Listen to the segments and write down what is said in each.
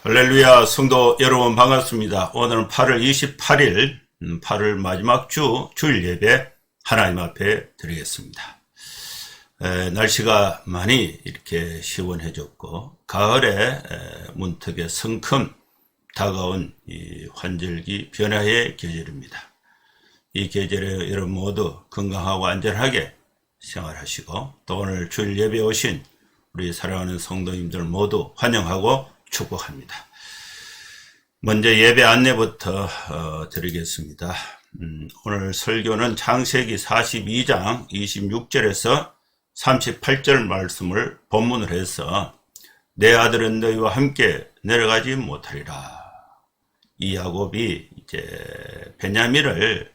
할렐루야, 성도 여러분 반갑습니다. 오늘은 8월 28일 8월 마지막 주일 예배 하나님 앞에 드리겠습니다. 날씨가 많이 이렇게 시원해졌고 가을에 문턱에 성큼 다가온 이 환절기 변화의 계절입니다. 이 계절에 여러분 모두 건강하고 안전하게 생활하시고 또 오늘 주일 예배에 오신 우리 사랑하는 성도님들 모두 환영하고 축복합니다. 먼저 예배 안내부터 드리겠습니다. 오늘 설교는 창세기 42장 26절에서 38절 말씀을 본문으로 해서 내 아들은 너희와 함께 내려가지 못하리라. 이 야곱이 이제 베냐민을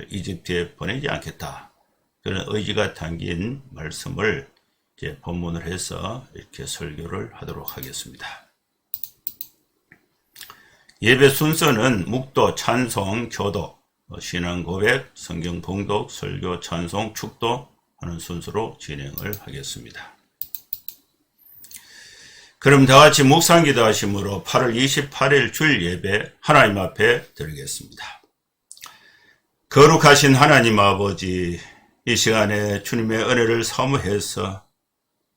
이집트에 보내지 않겠다. 그런 의지가 담긴 말씀을 이제 본문을 해서 이렇게 설교를 하도록 하겠습니다. 예배 순서는 묵도, 찬송, 교독, 신앙 고백, 성경 봉독, 설교, 찬송, 축도 하는 순서로 진행을 하겠습니다. 그럼 다같이 묵상 기도하심으로 8월 28일 주일 예배 하나님 앞에 드리겠습니다. 거룩하신 하나님 아버지, 이 시간에 주님의 은혜를 사모해서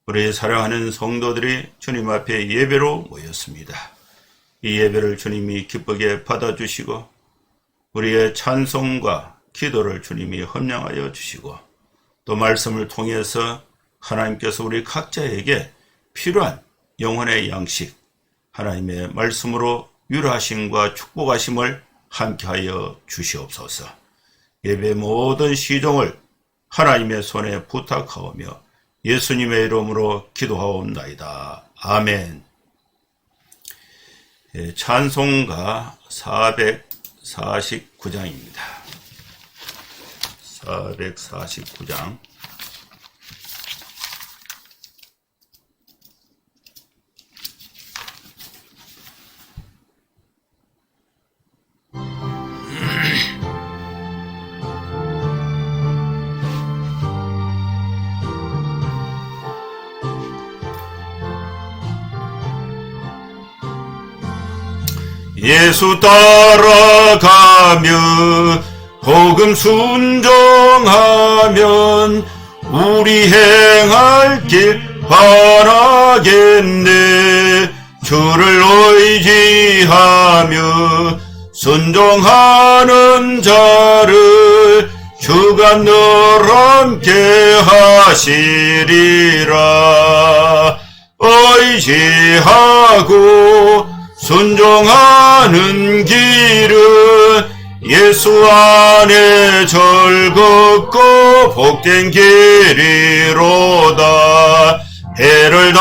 우리 사랑하는 성도들이 주님 앞에 예배로 모였습니다. 이 예배를 주님이 기쁘게 받아주시고 우리의 찬송과 기도를 주님이 헌량하여 주시고 또 말씀을 통해서 하나님께서 우리 각자에게 필요한 영혼의 양식, 하나님의 말씀으로 위로하심과 축복하심을 함께하여 주시옵소서. 예배 모든 시종을 하나님의 손에 부탁하오며 예수님의 이름으로 기도하옵나이다. 아멘. 찬송가 449장입니다. 449장. 예수 따라가면 복음 순종하면 우리 행할 길 바라겠네. 주를 의지하며 순종하는 자를 주가 늘 함께 하시리라. 의지하고 순종하는 길은 예수 안에 즐겁고 복된 길이로다. 해를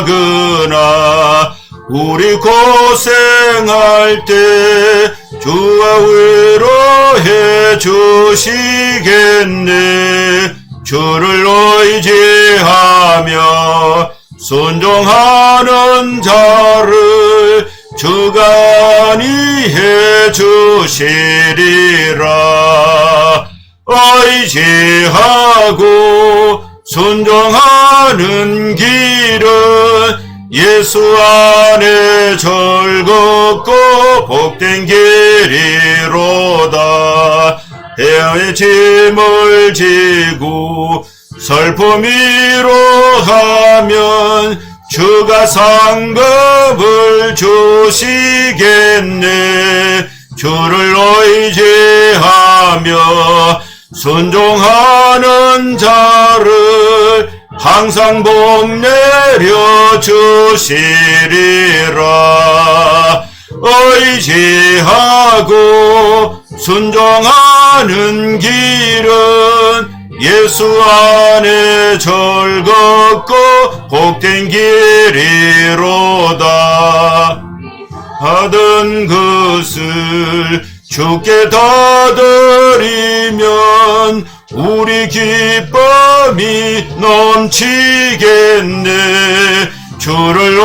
당하거나 우리 고생할 때 주가 위로해 주시겠네. 주를 의지하며 순종하는 자를 주가 안위해 주시리라. 의지하고 순종하는 길은 예수 안에 즐겁고 복된 길이로다. 태양의 짐을 지고 슬픔 위로하면 주가 상급을 주시겠네. 주를 의지하며 순종하는 자를 항상 복 내려 주시리라. 의지하고 순종하는 길은 예수 안에 즐겁고 복된 길이로다. 하던 것을 주께 다 드리면 우리 기쁨이 넘치겠네. 주를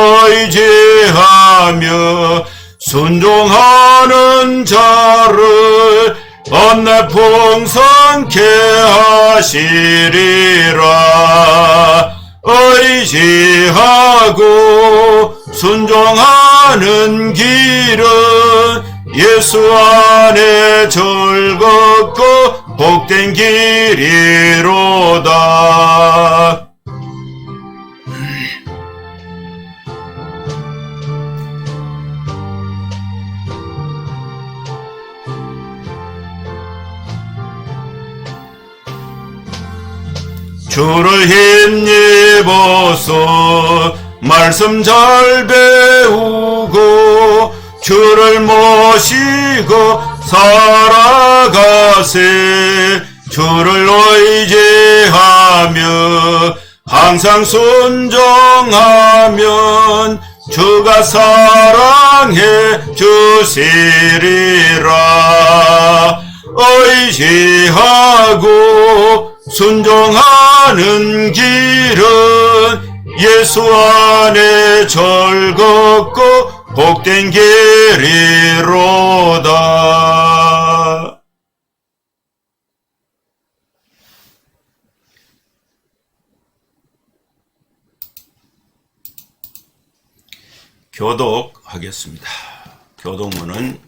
의지하며 순종하는 자를 언날 풍성케 하시리라. 의지하고 순종하는 길은 예수 안에 즐겁고 복된 길이로다. 주를 힘입어서 말씀 잘 배우고 주를 모시고 살아가세. 주를 의지하며 항상 순종하면 주가 사랑해 주시리라. 의지하고 순종하는 길은 예수 안에 즐겁고 복된 길이로다. 교독하겠습니다. 교독문은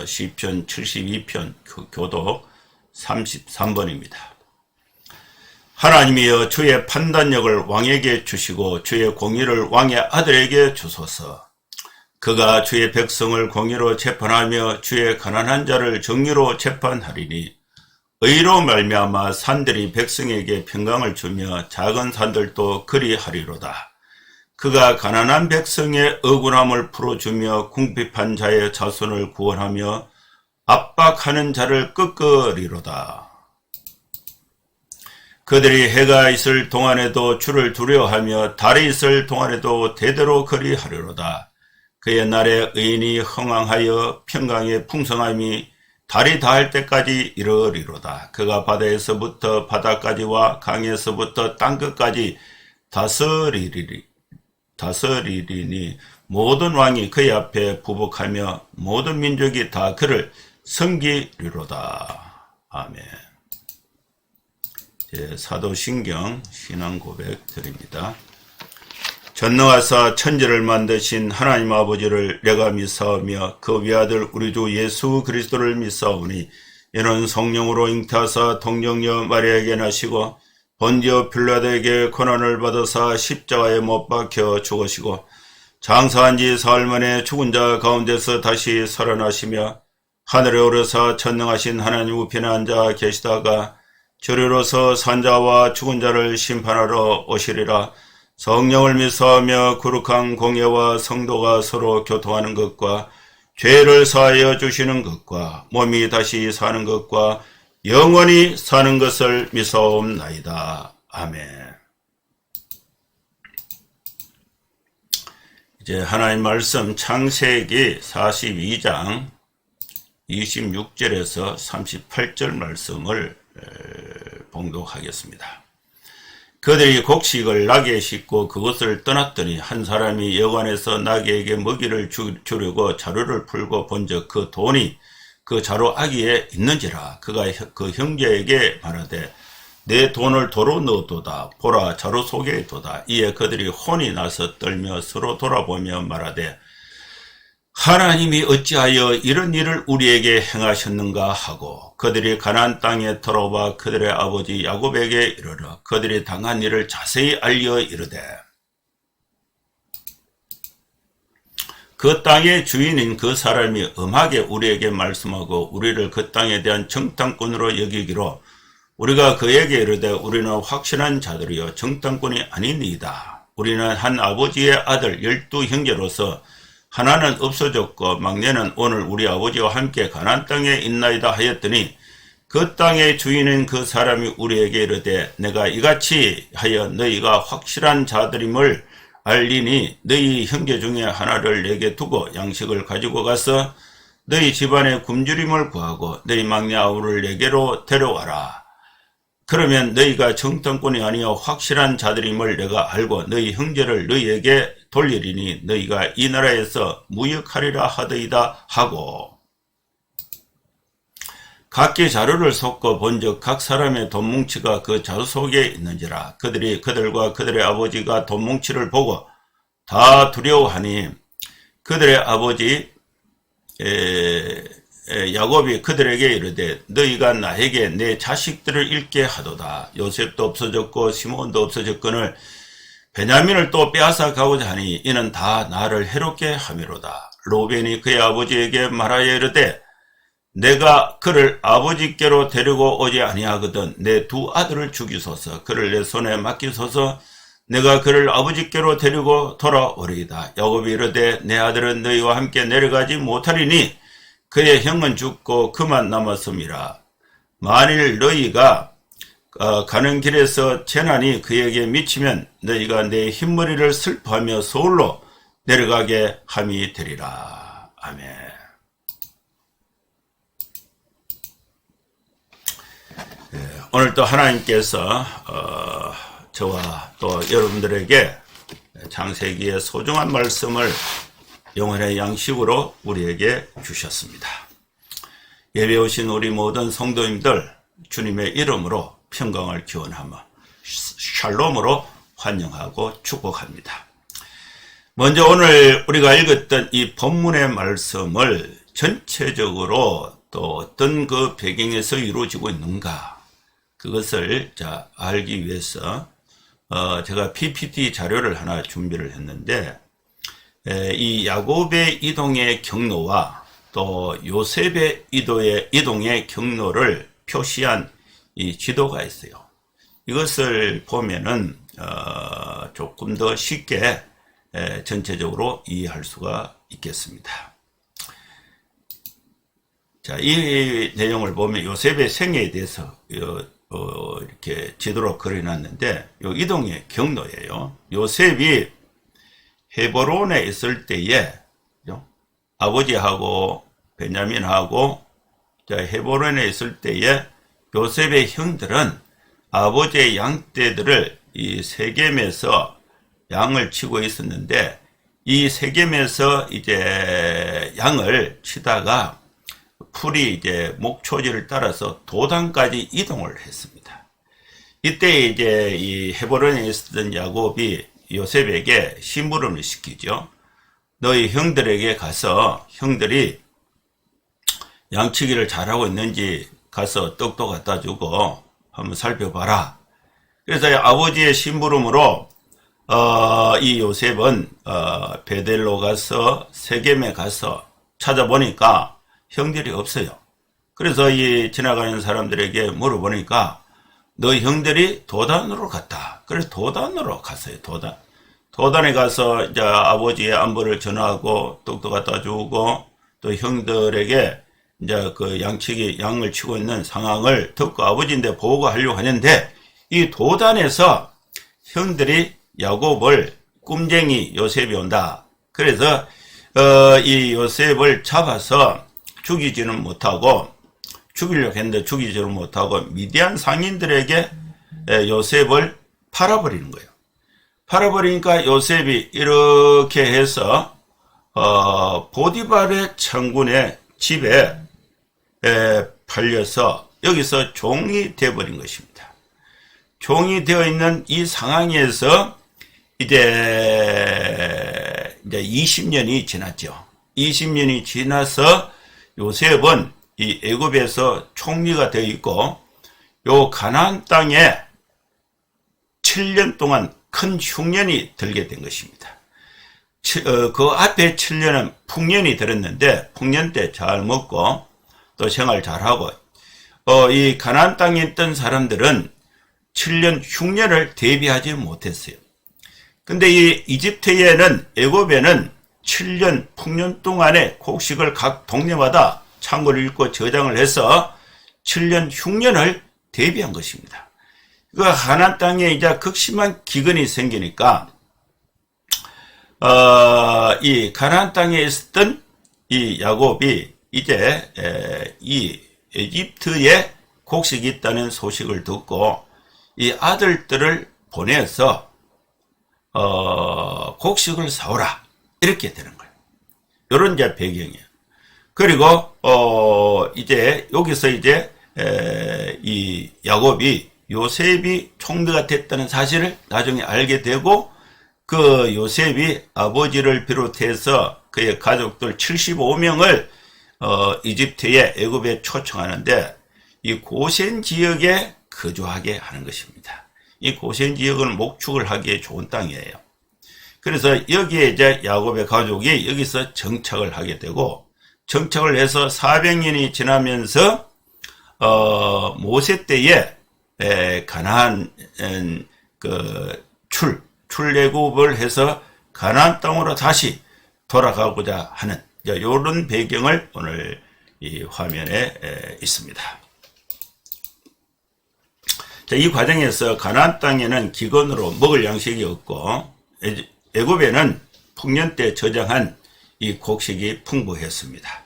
시편 72편 교독 33번입니다. 하나님이여 주의 판단력을 왕에게 주시고 주의 공의를 왕의 아들에게 주소서. 그가 주의 백성을 공의로 재판하며 주의 가난한 자를 정의로 재판하리니 의로 말미암아 산들이 백성에게 평강을 주며 작은 산들도 그리하리로다. 그가 가난한 백성의 억울함을 풀어주며 궁핍한 자의 자손을 구원하며 압박하는 자를 꺾으리로다. 그들이 해가 있을 동안에도 주를 두려워하며 달이 있을 동안에도 대대로 그리하리로다. 그의 날에 의인이 흥왕하여 평강의 풍성함이 달이 닿을 때까지 이르리로다. 그가 바다에서부터 바다까지와 강에서부터 땅끝까지 다스리리니 모든 왕이 그의 앞에 부복하며 모든 민족이 다 그를 섬기리로다. 아멘. 사도신경 신앙고백 드립니다. 전능하사 천지를 만드신 하나님 아버지를 내가 믿사오며 그 외아들 우리 주 예수 그리스도를 믿사오니 이는 성령으로 잉태하사 동정녀 마리아에게 나시고 본디오 빌라도에게 고난을 받으사 십자가에 못 박혀 죽으시고 장사한 지 사흘 만에 죽은 자 가운데서 다시 살아나시며 하늘에 오르사 전능하신 하나님 우편에 앉아 계시다가 저리로서 산자와 죽은 자를 심판하러 오시리라. 성령을 믿사오며 거룩한 공예와 성도가 서로 교통하는 것과 죄를 사하여 주시는 것과 몸이 다시 사는 것과 영원히 사는 것을 믿사옵나이다. 아멘. 이제 하나님 말씀 창세기 42장 26절에서 38절 말씀을 봉독하겠습니다. 그들이 곡식을 낙에 싣고 그것을 떠났더니 한 사람이 여관에서 낙에게 먹이를 주려고 자루를 풀고 본즉 그 돈이 그 자루 아기에 있는지라. 그가 그 형제에게 말하되 내 돈을 도로 넣어도다. 보라 자루 속에 있도다. 이에 그들이 혼이 나서 떨며 서로 돌아보며 말하되 하나님이 어찌하여 이런 일을 우리에게 행하셨는가 하고 그들이 가나안 땅에 들어와 그들의 아버지 야곱에게 이르러 그들이 당한 일을 자세히 알려 이르되 그 땅의 주인인 그 사람이 엄하게 우리에게 말씀하고 우리를 그 땅에 대한 정탐꾼으로 여기기로 우리가 그에게 이르되 우리는 확실한 자들이요 정탐꾼이 아니니이다. 우리는 한 아버지의 아들 12형제로서 하나는 없어졌고 막내는 오늘 우리 아버지와 함께 가나안 땅에 있나이다 하였더니 그 땅의 주인은 그 사람이 우리에게 이르되 내가 이같이 하여 너희가 확실한 자들임을 알리니 너희 형제 중에 하나를 내게 두고 양식을 가지고 가서 너희 집안의 굶주림을 구하고 너희 막내 아우를 내게로 데려와라. 그러면 너희가 정탐꾼이 아니여 확실한 자들임을 내가 알고 너희 형제를 너희에게 돌리리니 너희가 이 나라에서 무역하리라 하더이다 하고 각기 자루를 섞어 본즉 각 사람의 돈뭉치가 그 자루 속에 있는지라. 그들이 그들과 그들의 아버지가 돈뭉치를 보고 다 두려워하니 그들의 아버지 야곱이 그들에게 이르되 너희가 나에게 내 자식들을 잃게 하도다. 요셉도 없어졌고 시몬도 없어졌거늘 베냐민을 또 빼앗아 가고자 하니 이는 다 나를 해롭게 함이로다. 로벤이 그의 아버지에게 말하여 이르되 내가 그를 아버지께로 데리고 오지 아니하거든 내 두 아들을 죽이소서. 그를 내 손에 맡기소서. 내가 그를 아버지께로 데리고 돌아오리이다. 야곱이 이르되 내 아들은 너희와 함께 내려가지 못하리니 그의 형은 죽고 그만 남았음이라. 만일 너희가 가는 길에서 재난이 그에게 미치면 너희가 내 흰머리를 슬퍼하며 서울로 내려가게 함이 되리라. 아멘. 오늘도 하나님께서 저와 또 여러분들에게 창세기의 소중한 말씀을 영혼의 양식으로 우리에게 주셨습니다. 예배 오신 우리 모든 성도님들 주님의 이름으로 평강을 기원하며 샬롬으로 환영하고 축복합니다. 먼저 오늘 우리가 읽었던 이 본문의 말씀을 전체적으로 또 어떤 그 배경에서 이루어지고 있는가 그것을 알기 위해서 제가 PPT 자료를 하나 준비를 했는데 이 야곱의 이동의 경로와 또 요셉의 이동의 경로를 표시한 이 지도가 있어요. 이것을 보면은 조금 더 쉽게 전체적으로 이해할 수가 있겠습니다. 자, 이 내용을 보면 요셉의 생애에 대해서 이렇게 지도로 그려놨는데 요 이동의 경로예요. 요셉이 헤브론에 있을 때에 아버지하고 베냐민하고 헤브론에 있을 때에 요셉의 형들은 아버지의 양떼들을 이 세겜에서 양을 치고 있었는데 이 세겜에서 이제 양을 치다가 풀이 이제 목초지를 따라서 도단까지 이동을 했습니다. 이때 이제 이 헤브론에 있었던 야곱이 요셉에게 심부름을 시키죠. 너희 형들에게 가서 형들이 양치기를 잘하고 있는지 가서 떡도 갖다 주고 한번 살펴봐라. 그래서 아버지의 심부름으로 이 요셉은 베델로 가서 세겜에 가서 찾아보니까 형들이 없어요. 그래서 이 지나가는 사람들에게 물어보니까 너희 형들이 도단으로 갔다. 그래서 도단으로 갔어요. 도단에 가서 이제 아버지의 안부를 전하고 떡도 갖다 주고 또 형들에게 이제 그 양을 치고 있는 상황을 듣고 아버지인데 보고하려고 하는데 이 도단에서 형들이 야곱을 꿈쟁이 요셉이 온다. 그래서 이 요셉을 잡아서 죽이지는 못하고 죽이려고 했는데 죽이지는 못하고 미디안 상인들에게 요셉을 팔아버리는 거예요. 팔아버리니까 요셉이 이렇게 해서 보디발의 장군의 집에 팔려서 여기서 종이 되어버린 것입니다. 종이 되어 있는 이 상황에서 이제 20년이 지났죠. 20년이 지나서 요셉은 이 애굽에서 총리가 되어 있고 요 가나안 땅에 7년 동안 큰 흉년이 들게 된 것입니다. 그 앞에 7년은 풍년이 들었는데 풍년 때 잘 먹고 또 생활 잘하고 이 가나안 땅에 있던 사람들은 7년 흉년을 대비하지 못했어요. 근데 이 이집트에는 애굽에는 7년 풍년 동안에 곡식을 각 동네마다 창고를 읽고 저장을 해서 7년 흉년을 대비한 것입니다. 그 가나안 땅에 이제 극심한 기근이 생기니까 이 가나안 땅에 있었던 이 야곱이 이제 이 이집트에 곡식이 있다는 소식을 듣고 이 아들들을 보내서 곡식을 사오라 이렇게 되는 거예요. 이런 이제 배경이에요. 그리고 이제 여기서 이제 이 야곱이 요셉이 총리가 됐다는 사실을 나중에 알게 되고 그 요셉이 아버지를 비롯해서 그의 가족들 75명을 이집트의 애굽에 초청하는데 이 고센 지역에 거주하게 하는 것입니다. 이 고센 지역은 목축을 하기에 좋은 땅이에요. 그래서 여기에 이제 야곱의 가족이 여기서 정착을 하게 되고, 정착을 해서 400년이 지나면서 모세 때에 가나안 출애굽을 해서 가나안 땅으로 다시 돌아가고자 하는 이런 배경을 오늘 이 화면에 있습니다. 자, 이 과정에서 가나안 땅에는 기근으로 먹을 양식이 없고 애굽에는 풍년 때 저장한 이 곡식이 풍부했습니다.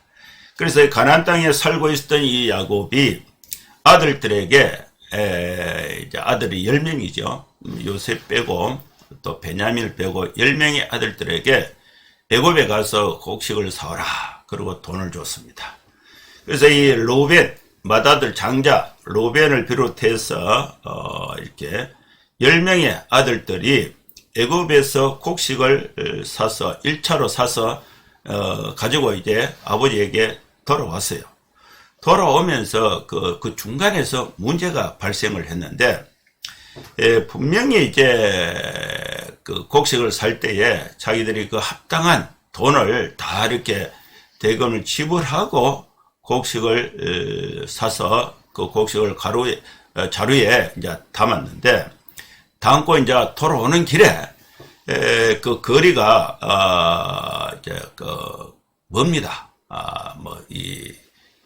그래서 가나안 땅에 살고 있었던 이 야곱이 아들들에게 이제 아들이 10명이죠. 요셉 빼고 또 베냐민을 빼고 10명의 아들들에게 애굽에 가서 곡식을 사오라. 그리고 돈을 줬습니다. 그래서 이 로벤, 맏아들 장자 로벤을 비롯해서 이렇게 10명의 아들들이 애굽에서 곡식을 사서 1차로 사서 가지고 이제 아버지에게 돌아왔어요. 돌아오면서 그 중간에서 문제가 발생을 했는데, 분명히 이제 그 곡식을 살 때에 자기들이 그 합당한 돈을 다 이렇게 대금을 지불하고 곡식을 사서 그 곡식을 자루에 이제 담았는데, 담고 이제 돌아오는 길에 그 거리가 이제 멉니다.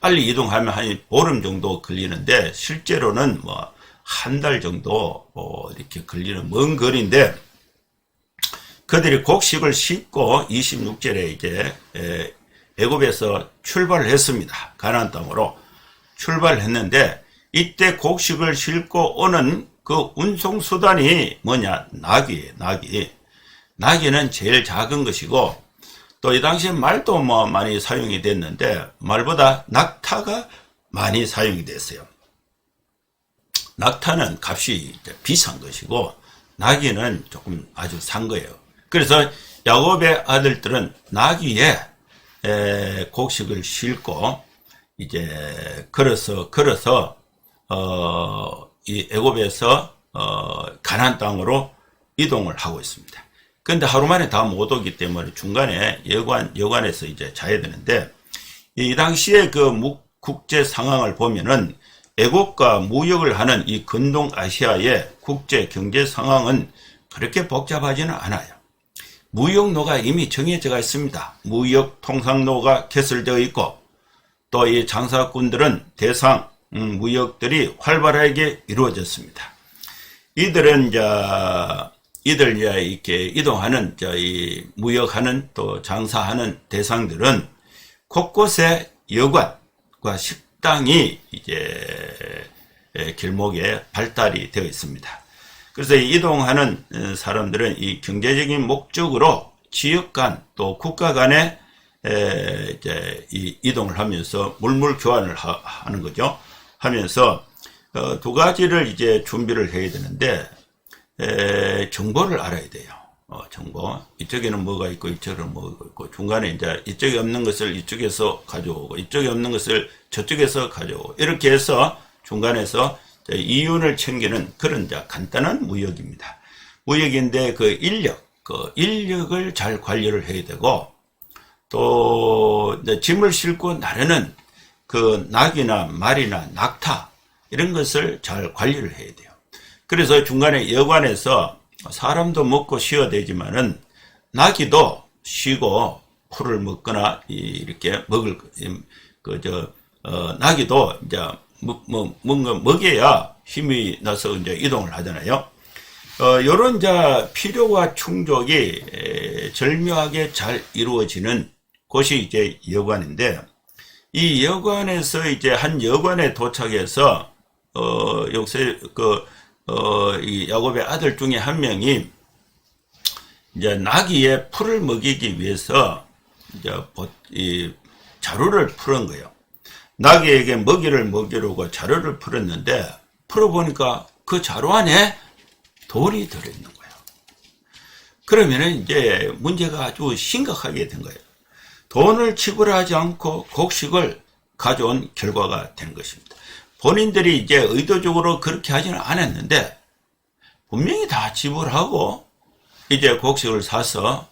빨리 이동하면 한 보름 정도 걸리는데 실제로는 뭐 한 달 정도 이렇게 걸리는 먼 거리인데, 그들이 곡식을 싣고 26절에 이제 애굽에서 출발을 했습니다. 가나안 땅으로 출발했는데, 이때 곡식을 싣고 오는 그 운송수단이 뭐냐? 나귀예요. 나귀는 제일 작은 것이고, 또 이 당시에 말도 뭐 많이 사용이 됐는데 말보다 낙타가 많이 사용이 됐어요. 낙타는 값이 비싼 것이고 나귀는 조금 아주 산 거예요. 그래서 야곱의 아들들은 나귀에 곡식을 싣고 이제 걸어서 이 애굽에서 가나안 땅으로 이동을 하고 있습니다. 근데 하루 만에 다 못 오기 때문에 중간에 여관에서 이제 자야 되는데, 이 당시에 그 국제 상황을 보면은 애국과 무역을 하는 이 근동 아시아의 국제 경제 상황은 그렇게 복잡하지는 않아요. 무역로가 이미 정해져 있습니다. 무역 통상로가 개설되어 있고, 또 이 장사꾼들은 대상 무역들이 활발하게 이루어졌습니다. 이들 이렇게 이동하는 이 무역하는 또 장사하는 대상들은 곳곳에 여관과 식당이 이제 길목에 발달이 되어 있습니다. 그래서 이동하는 사람들은 이 경제적인 목적으로 지역 간 또 국가 간에 이제 이동을 하면서 물물 교환을 하는 거죠. 하면서 두 가지를 이제 준비를 해야 되는데, 정보를 알아야 돼요. 정보. 이쪽에는 뭐가 있고 이쪽에는 뭐가 있고, 중간에 이제 이쪽에 없는 것을 이쪽에서 가져오고 이쪽에 없는 것을 저쪽에서 가져오고, 이렇게 해서 중간에서 이윤을 챙기는 그런 간단한 무역입니다. 무역인데 그 인력을 잘 관리를 해야 되고, 또 짐을 싣고 나르는 그 낙이나 말이나 낙타 이런 것을 잘 관리를 해야 돼요. 그래서 중간에 여관에서 사람도 먹고 쉬어야 되지만은 나귀도 쉬고 풀을 먹거나 이렇게 나귀도 이제 뭔가 먹여야 힘이 나서 이제 이동을 하잖아요. 요런 필요와 충족이 절묘하게 잘 이루어지는 곳이 이제 여관인데, 이 여관에서 이제 한 여관에 도착해서 이 야곱의 아들 중에 한 명이 이제 나귀에 풀을 먹이기 위해서 이제 이 자루를 풀은 거예요. 나귀에게 먹이를 먹이려고 자루를 풀었는데, 풀어보니까 그 자루 안에 돌이 들어있는 거예요. 그러면은 이제 문제가 아주 심각하게 된 거예요. 돈을 지불하지 않고 곡식을 가져온 결과가 된 것입니다. 본인들이 이제 의도적으로 그렇게 하지는 않았는데 분명히 다 지불하고 이제 곡식을 사서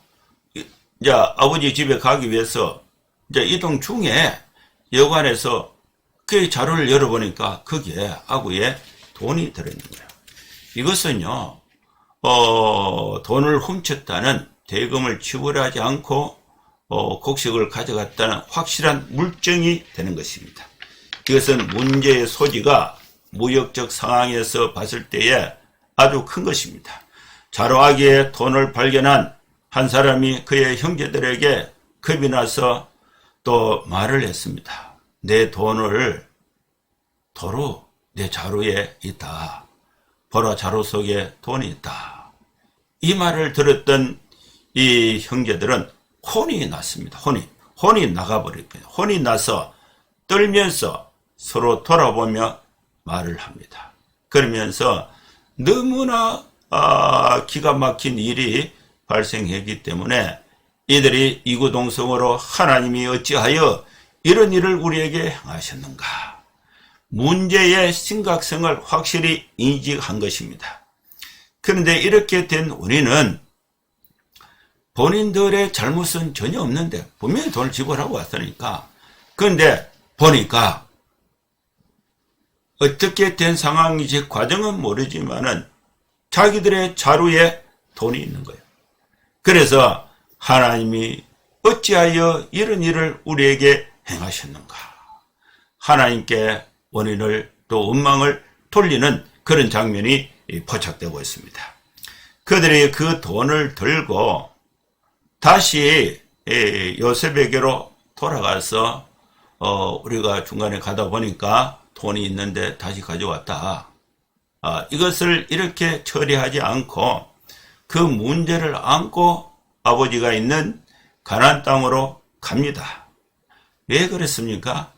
이제 아버지 집에 가기 위해서 이제 이동 중에 여관에서 그 자루를 열어보니까 거기에 아구에 돈이 들어있는 거예요. 이것은요, 돈을 훔쳤다는 대금을 지불하지 않고 곡식을 가져갔다는 확실한 물증이 되는 것입니다. 이것은 문제의 소지가 무역적 상황에서 봤을 때에 아주 큰 것입니다. 자루아기에 돈을 발견한 한 사람이 그의 형제들에게 겁이 나서 또 말을 했습니다. 내 돈을 도로 내 자루에 있다. 보라, 자루 속에 돈이 있다. 이 말을 들었던 이 형제들은 혼이 났습니다. 혼이 나가버렸거든요. 혼이 나서 떨면서 서로 돌아보며 말을 합니다. 그러면서 너무나 기가 막힌 일이 발생했기 때문에 이들이 이구동성으로 하나님이 어찌하여 이런 일을 우리에게 행하셨는가? 문제의 심각성을 확실히 인식한 것입니다. 그런데 이렇게 된 우리는 본인들의 잘못은 전혀 없는데 분명히 돈을 지불하고 왔으니까, 그런데 보니까 어떻게 된 상황인지 과정은 모르지만은 자기들의 자루에 돈이 있는 거예요. 그래서 하나님이 어찌하여 이런 일을 우리에게 행하셨는가? 하나님께 원인을 또 원망을 돌리는 그런 장면이 포착되고 있습니다. 그들이 그 돈을 들고 다시 요셉에게로 돌아가서 우리가 중간에 가다 보니까 돈이 있는데 다시 가져왔다. 이것을 이렇게 처리하지 않고 그 문제를 안고 아버지가 있는 가나안 땅으로 갑니다. 왜 그랬습니까?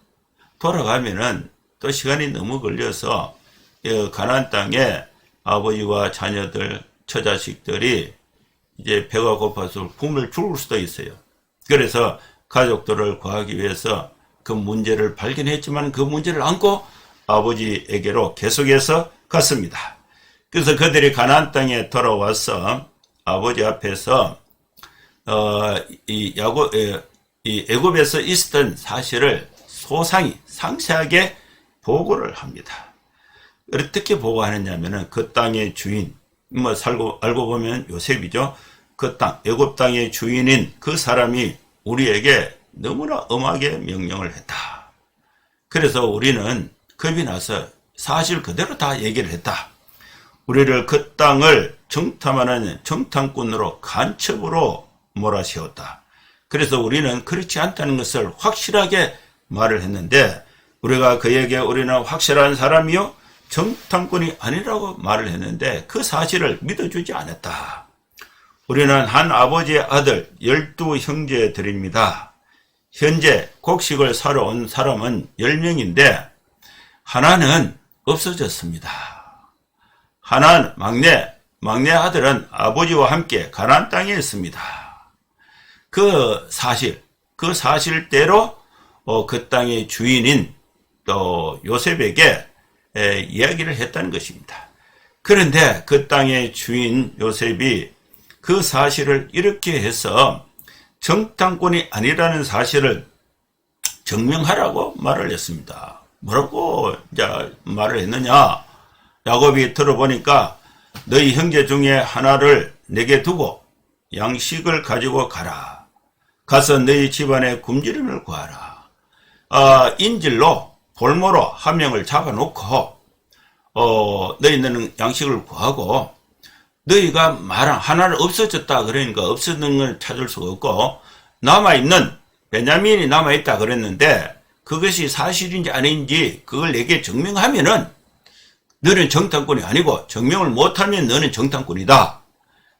돌아가면은 또 시간이 너무 걸려서 가나안 땅에 아버지와 자녀들, 처자식들이 이제 배가 고파서 굶을 죽을 수도 있어요. 그래서 가족들을 구하기 위해서 그 문제를 발견했지만 그 문제를 안고 아버지에게로 계속해서 갔습니다. 그래서 그들이 가나안 땅에 돌아와서 아버지 앞에서 이 애굽에서 있었던 사실을 소상히 상세하게 보고를 합니다. 어떻게 보고하느냐면은 그 땅의 주인, 알고 보면 요셉이죠. 그 땅, 애굽 땅의 주인인 그 사람이 우리에게 너무나 엄하게 명령을 했다. 그래서 우리는 겁이 나서 사실 그대로 다 얘기를 했다. 우리를 그 땅을 정탐하는 정탐꾼으로 간첩으로 몰아세웠다. 그래서 우리는 그렇지 않다는 것을 확실하게 말을 했는데 우리가 그에게 우리는 확실한 사람이요 정탐꾼이 아니라고 말을 했는데 그 사실을 믿어주지 않았다. 우리는 한 아버지의 아들 12형제들입니다. 현재 곡식을 사러 온 사람은 10명인데 하나는 없어졌습니다. 하나는 막내 아들은 아버지와 함께 가나안 땅에 있습니다. 그 사실대로 그 땅의 주인인 또 요셉에게 이야기를 했다는 것입니다. 그런데 그 땅의 주인 요셉이 그 사실을 이렇게 해서 정탐꾼이 아니라는 사실을 증명하라고 말을 했습니다. 뭐라고 이제 말을 했느냐? 야곱이 들어보니까 너희 형제 중에 하나를 내게 두고 양식을 가지고 가라. 가서 너희 집안에 굶주림을 구하라. 인질로 볼모로 한 명을 잡아놓고 너희는 양식을 구하고 너희가 말한 하나는 없어졌다 그러니까 없어진 걸 찾을 수가 없고 남아있는 베냐민이 남아있다 그랬는데 그것이 사실인지 아닌지 그걸 내게 증명하면은 너는 정탐꾼이 아니고 증명을 못하면 너는 정탐꾼이다.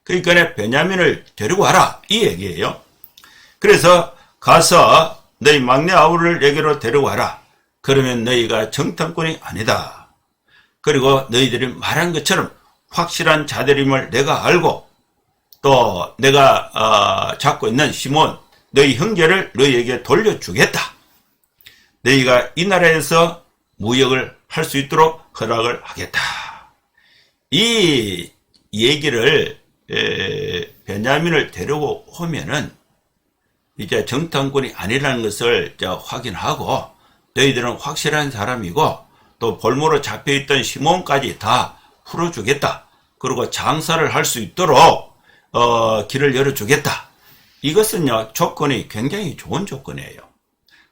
그러니까 베냐민을 데리고 와라 이 얘기예요. 그래서 가서 너희 막내 아우를 내게로 데리고 와라. 그러면 너희가 정탐꾼이 아니다. 그리고 너희들이 말한 것처럼 확실한 자들임을 내가 알고 또 내가 잡고 있는 시몬 너희 형제를 너희에게 돌려주겠다. 너희가 이 나라에서 무역을 할 수 있도록 허락을 하겠다. 이 얘기를 베냐민을 데리고 오면은 이제 정탐꾼이 아니라는 것을 확인하고 너희들은 확실한 사람이고 또 볼모로 잡혀있던 시몬까지 다 풀어주겠다. 그리고 장사를 할 수 있도록 길을 열어주겠다. 이것은요 조건이 굉장히 좋은 조건이에요.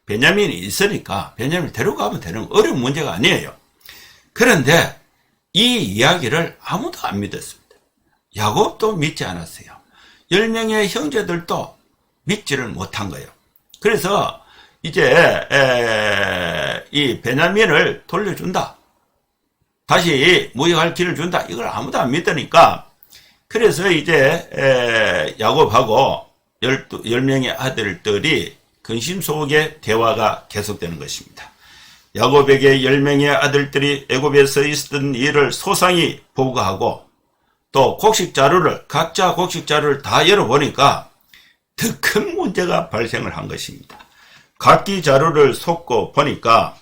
베냐민이 있으니까 베냐민을 데려가면 되는 어려운 문제가 아니에요. 그런데 이 이야기를 아무도 안 믿었습니다. 야곱도 믿지 않았어요. 10명의 형제들도 믿지를 못한 거예요. 그래서 이제 이 베냐민을 돌려준다. 다시 무역할 길을 준다. 이걸 아무도 안 믿으니까 그래서 이제 야곱하고 10명의 아들들이 근심 속에 대화가 계속되는 것입니다. 야곱에게 10명의 아들들이 애굽에서 있었던 일을 소상히 보고하고 또 각자 곡식 자료를 다 열어보니까 더 큰 문제가 발생을 한 것입니다. 각기 자료를 쏟고 보니까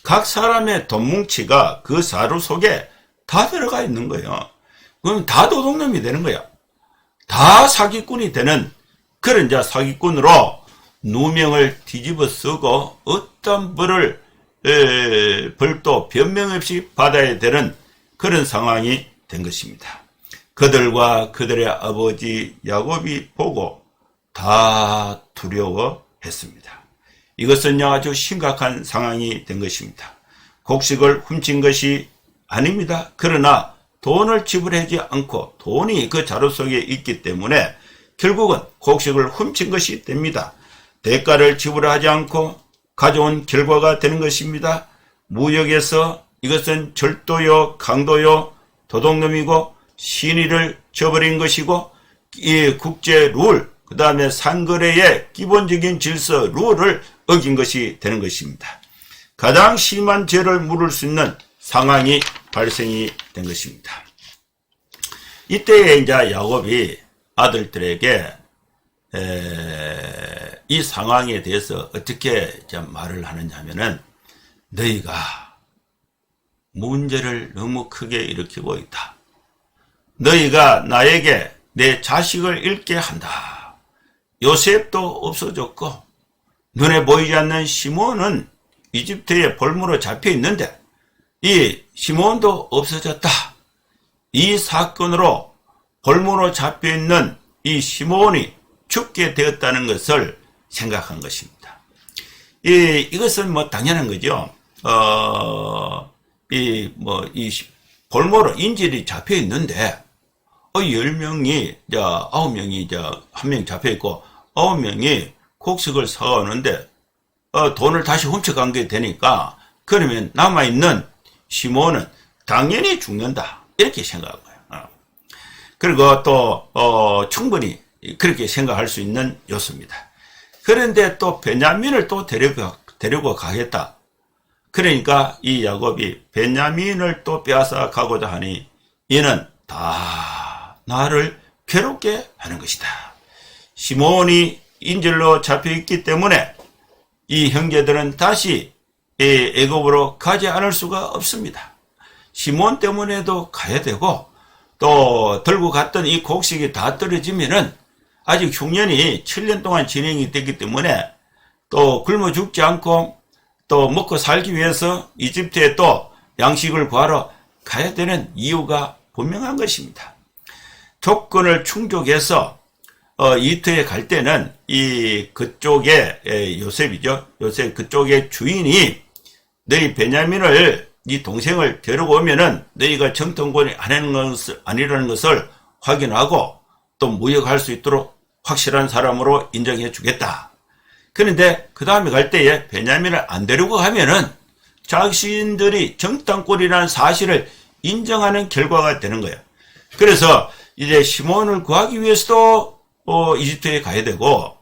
각 사람의 돈 뭉치가 그 자루 속에 다 들어가 있는 거예요. 그럼 다 도둑놈이 되는 거야. 다 사기꾼이 되는 그런 사기꾼으로 누명을 뒤집어 쓰고 어떤 벌도 변명 없이 받아야 되는 그런 상황이 된 것입니다. 그들과 그들의 아버지 야곱이 보고 다 두려워했습니다. 이것은 아주 심각한 상황이 된 것입니다. 곡식을 훔친 것이 아닙니다. 그러나 돈을 지불하지 않고 돈이 그 자루 속에 있기 때문에 결국은 곡식을 훔친 것이 됩니다. 대가를 지불하지 않고 가져온 결과가 되는 것입니다. 무역에서 이것은 절도요, 강도요, 도둑놈이고 신의를 저버린 것이고 이 국제 룰, 그 다음에 상거래의 기본적인 질서, 룰을 어긴 것이 되는 것입니다. 가장 심한 죄를 물을 수 있는 상황이 발생이 된 것입니다. 이때에 이제 야곱이 아들들에게 이 상황에 대해서 어떻게 말을 하느냐 하면은 너희가 문제를 너무 크게 일으키고 있다. 너희가 나에게 내 자식을 잃게 한다. 요셉도 없어졌고 눈에 보이지 않는 시몬은 이집트에 볼모로 잡혀 있는데 이 시몬도 없어졌다. 이 사건으로 볼모로 잡혀 있는 이 시몬이 죽게 되었다는 것을 생각한 것입니다. 이것은 당연한 거죠. 볼모로 인질이 잡혀 있는데 10명이 9명이 1명 잡혀 있고 9명이 곡식을 사오는데 돈을 다시 훔쳐간 게 되니까 그러면 남아있는 시몬은 당연히 죽는다. 이렇게 생각한 거예요. 그리고 또 충분히 그렇게 생각할 수 있는 요소입니다. 그런데 또 베냐민을 또 데리고 가겠다. 그러니까 이 야곱이 베냐민을 또 빼앗아 가고자 하니 이는 다 나를 괴롭게 하는 것이다. 시몬이 인질로 잡혀있기 때문에 이 형제들은 다시 애굽으로 가지 않을 수가 없습니다. 시몬 때문에도 가야 되고 또 들고 갔던 이 곡식이 다 떨어지면은 아직 흉년이 7년 동안 진행이 됐기 때문에 또 굶어 죽지 않고 또 먹고 살기 위해서 이집트에 또 양식을 구하러 가야 되는 이유가 분명한 것입니다. 조건을 충족해서 이집트에 갈 때는 그쪽에 요셉이죠. 요셉 그쪽의 주인이 너희 베냐민을 네 동생을 데리고 오면은 너희가 정통권이 아니라는 것을 확인하고 또 무역할 수 있도록 확실한 사람으로 인정해 주겠다. 그런데 그 다음에 갈 때에 베냐민을 안 데리고 가면은 자신들이 정탐꾼이라는 사실을 인정하는 결과가 되는 거예요. 그래서 이제 시몬을 구하기 위해서도 이집트에 가야 되고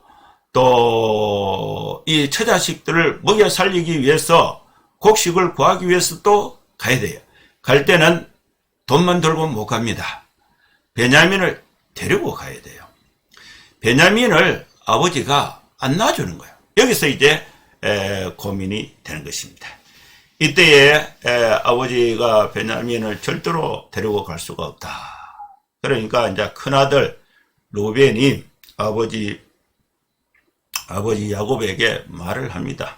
또 이 처자식들을 먹여 살리기 위해서 곡식을 구하기 위해서도 가야 돼요. 갈 때는 돈만 들고 못 갑니다. 베냐민을 데리고 가야 돼요. 베냐민을 아버지가 안 놔주는 거예요. 여기서 이제 고민이 되는 것입니다. 이때에 아버지가 베냐민을 절대로 데리고 갈 수가 없다. 그러니까 이제 큰아들 루벤이 아버지 야곱에게 말을 합니다.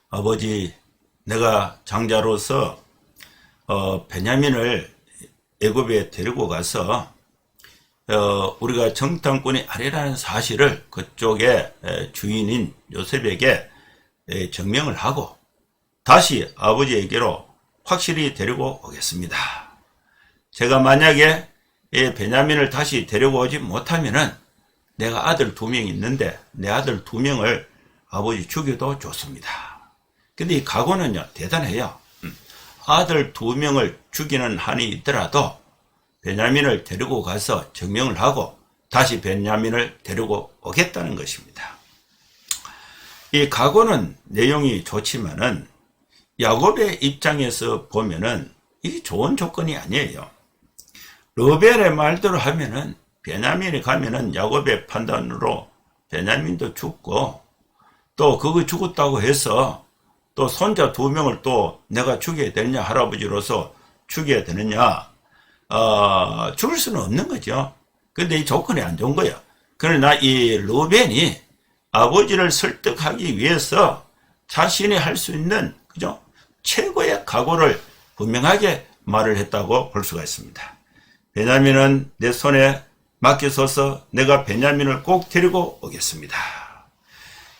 아버지, 내가 장자로서 베냐민을 애굽에 데리고 가서 우리가 정탐꾼이 아니라는 사실을 그쪽의 주인인 요셉에게 증명을 하고 다시 아버지에게로 확실히 데리고 오겠습니다. 제가 만약에 베냐민을 다시 데리고 오지 못하면은 내가 아들 2명 있는데 내 아들 2명을 아버지 죽여도 좋습니다. 근데 이 각오는요 대단해요. 아들 2명을 죽이는 한이 있더라도 베냐민을 데리고 가서 증명을 하고 다시 베냐민을 데리고 오겠다는 것입니다. 이 각오는 내용이 좋지만은 야곱의 입장에서 보면은 이게 좋은 조건이 아니에요. 르벤의 말대로 하면은 베냐민이 가면은 야곱의 판단으로 베냐민도 죽고 또 그거 죽었다고 해서 또 손자 2명을 또 내가 죽여야 되느냐, 할아버지로서 죽여야 되느냐, 죽을 수는 없는 거죠. 근데 이 조건이 안 좋은 거야. 그러나 이 르벤이 아버지를 설득하기 위해서 자신이 할 수 있는, 그죠? 최고의 각오를 분명하게 말을 했다고 볼 수가 있습니다. 베냐민은 내 손에 맡겨서서 내가 베냐민을 꼭 데리고 오겠습니다.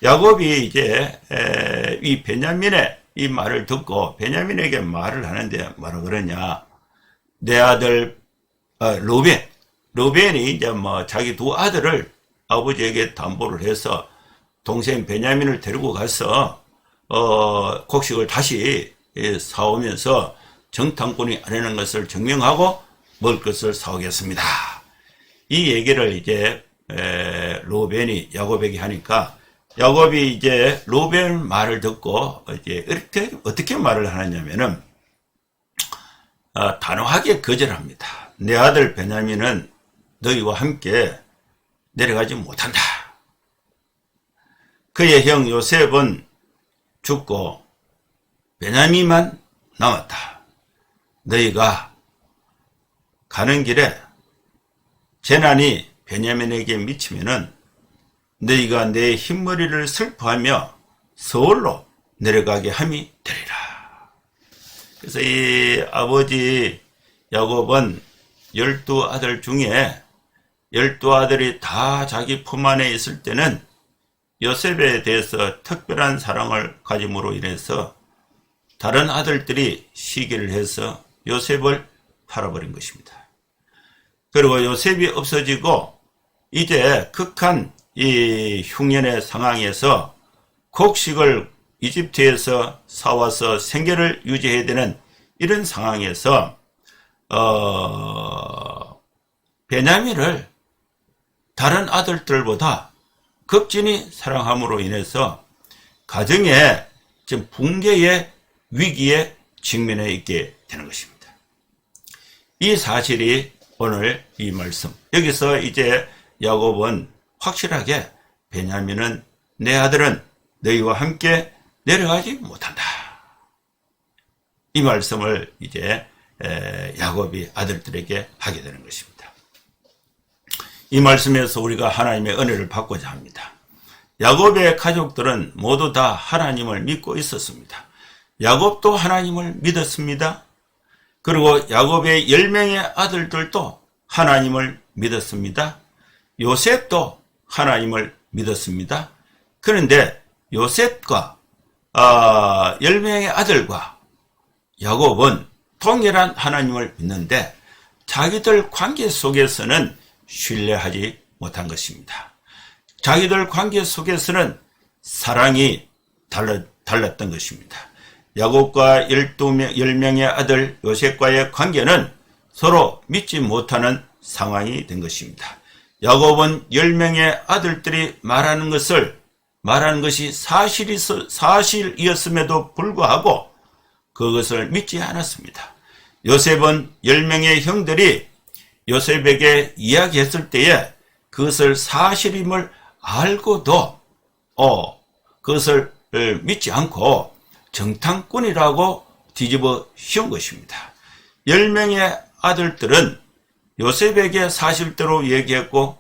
야곱이 이제 이 베냐민의 이 말을 듣고 베냐민에게 말을 하는데 뭐라 그러냐, 내 아들 르벤이 이제 뭐 자기 2 아들을 아버지에게 담보를 해서 동생 베냐민을 데리고 가서 곡식을 다시 사오면서 정탐꾼이 아니라는 것을 증명하고 먹을 것을 사오겠습니다. 이 얘기를 이제 르벤이 야곱에게 하니까 야곱이 이제 르벤 말을 듣고 이제 어떻게 말을 하느냐면은 단호하게 거절합니다. 내 아들 베냐민은 너희와 함께 내려가지 못한다. 그의 형 요셉은 죽고 베냐민만 남았다. 너희가 가는 길에 재난이 베냐민에게 미치면은 너희가 내 흰머리를 슬퍼하며 서울로 내려가게 함이 되리라. 그래서 이 아버지 야곱은 12아들 중에 12아들이 다 자기 품 안에 있을 때는 요셉에 대해서 특별한 사랑을 가짐으로 인해서 다른 아들들이 시기를 해서 요셉을 팔아버린 것입니다. 그리고 요셉이 없어지고 이제 극한 이 흉년의 상황에서 곡식을 이집트에서 사와서 생계를 유지해야 되는 이런 상황에서 베냐민을 다른 아들들보다 극진히 사랑함으로 인해서 가정에 지금 붕괴의 위기에 직면해 있게 되는 것입니다. 이 사실이 오늘 이 말씀, 여기서 이제 야곱은 확실하게 베냐민은 내 아들은 너희와 함께 내려가지 못한다. 이 말씀을 이제 야곱이 아들들에게 하게 되는 것입니다. 이 말씀에서 우리가 하나님의 은혜를 받고자 합니다. 야곱의 가족들은 모두 다 하나님을 믿고 있었습니다. 야곱도 하나님을 믿었습니다. 그리고 야곱의 10명의 아들들도 하나님을 믿었습니다. 요셉도 하나님을 믿었습니다. 그런데 요셉과 10명의 아들과 야곱은 동일한 하나님을 믿는데 자기들 관계 속에서는 신뢰하지 못한 것입니다. 자기들 관계 속에서는 사랑이 달랐던 것입니다. 야곱과 10명의 아들 요셉과의 관계는 서로 믿지 못하는 상황이 된 것입니다. 야곱은 10명의 아들들이 말하는 것이 사실이었음에도 불구하고 그것을 믿지 않았습니다. 요셉은 10명의 형들이 요셉에게 이야기했을 때에 그것을 사실임을 알고도 그것을 믿지 않고 정탐꾼이라고 뒤집어 씌운 것입니다. 10명의 아들들은 요셉에게 사실대로 얘기했고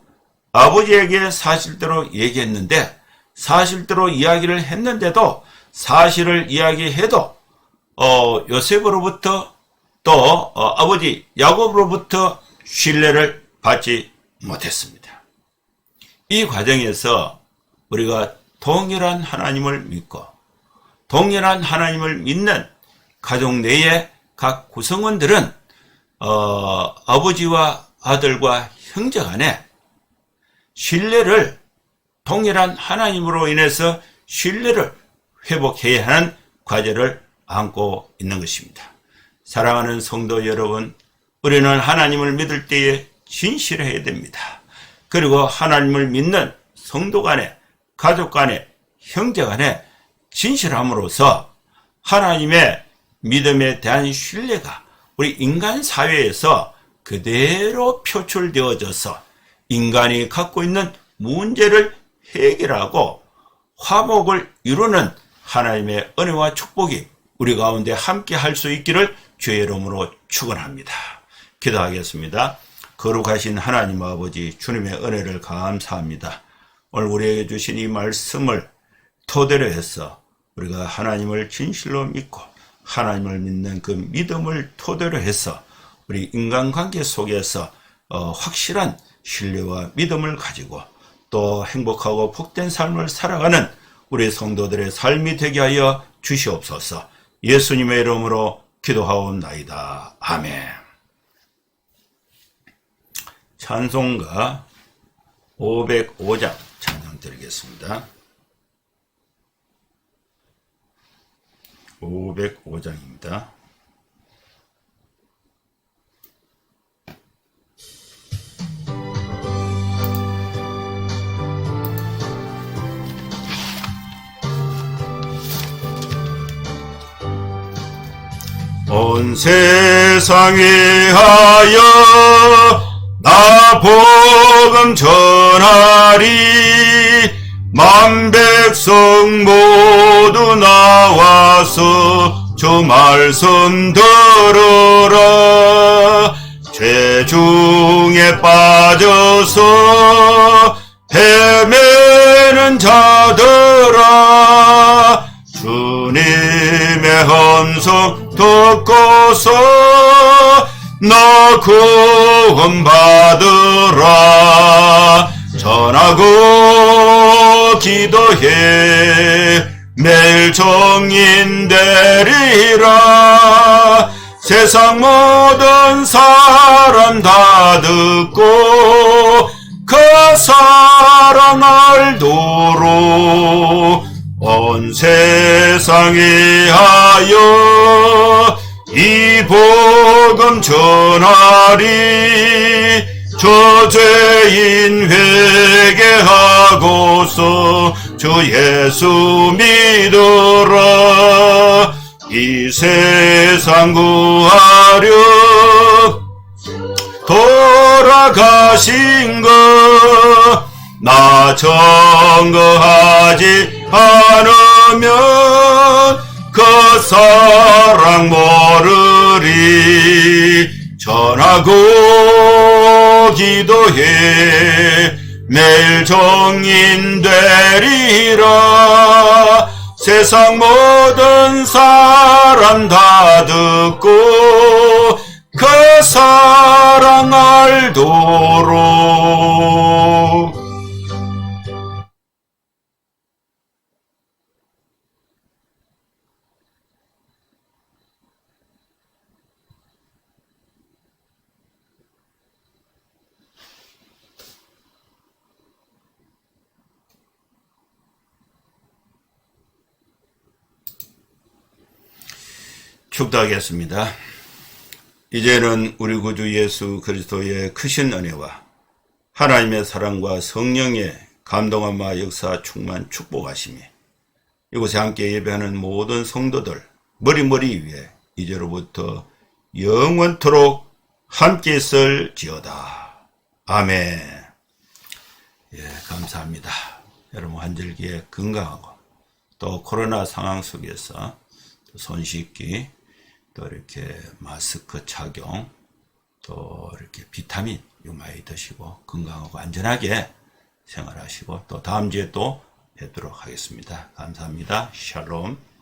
아버지에게 사실대로 얘기했는데, 사실대로 이야기를 했는데도 사실을 이야기해도 요셉으로부터 또 아버지 야곱으로부터 신뢰를 받지 못했습니다. 이 과정에서 우리가 동일한 하나님을 믿고 동일한 하나님을 믿는 가족 내의 각 구성원들은 아버지와 아들과 형제 간에 신뢰를, 동일한 하나님으로 인해서 신뢰를 회복해야 하는 과제를 안고 있는 것입니다. 사랑하는 성도 여러분, 우리는 하나님을 믿을 때에 진실해야 됩니다. 그리고 하나님을 믿는 성도 간에, 가족 간에, 형제 간에 진실함으로써 하나님의 믿음에 대한 신뢰가 우리 인간 사회에서 그대로 표출되어져서 인간이 갖고 있는 문제를 해결하고 화목을 이루는 하나님의 은혜와 축복이 우리 가운데 함께 할 수 있기를 주의 이름으로 축원합니다. 기도하겠습니다. 거룩하신 하나님 아버지, 주님의 은혜를 감사합니다. 오늘 우리에게 주신 이 말씀을 토대로 해서 우리가 하나님을 진실로 믿고 하나님을 믿는 그 믿음을 토대로 해서 우리 인간관계 속에서 확실한 신뢰와 믿음을 가지고 또 행복하고 복된 삶을 살아가는 우리 성도들의 삶이 되게 하여 주시옵소서. 예수님의 이름으로 기도하옵나이다. 아멘. 찬송가 505장 찬양 드리겠습니다. 505장입니다. 온 세상 위하여 나 복음 전하리. 만 백성 모두 나와서 주 말씀 들으라. 죄 중에 빠져서 헤매는 자들아, 주님의 음성 듣고서 너 구원받으라. 전하고 기도해 매일 정인 되리라. 세상 모든 사람 다 듣고 그 사랑 알도록 온 세상 위하여 이 복음 전하리. 저 죄인 회개하고서 주 예수 믿어라. 이 세상 구하려 돌아가신 것 나 증거하지 않으면 그 사랑 모르리. 전하고 기도해 매일 정인 되리라. 세상 모든 사람 다 듣고 그 사랑 알도록. 축도하겠습니다. 이제는 우리 구주 예수 그리스도의 크신 은혜와 하나님의 사랑과 성령의 감동함과 역사 충만 축복하심이 이곳에 함께 예배하는 모든 성도들 머리 위에 이제로부터 영원토록 함께 있을지어다. 아멘. 예, 감사합니다. 여러분 환절기에 건강하고 또 코로나 상황 속에서 손 씻기, 또 이렇게 마스크 착용, 또 이렇게 비타민 많이 드시고 건강하고 안전하게 생활하시고 또 다음 주에 또 뵙도록 하겠습니다. 감사합니다. 샬롬.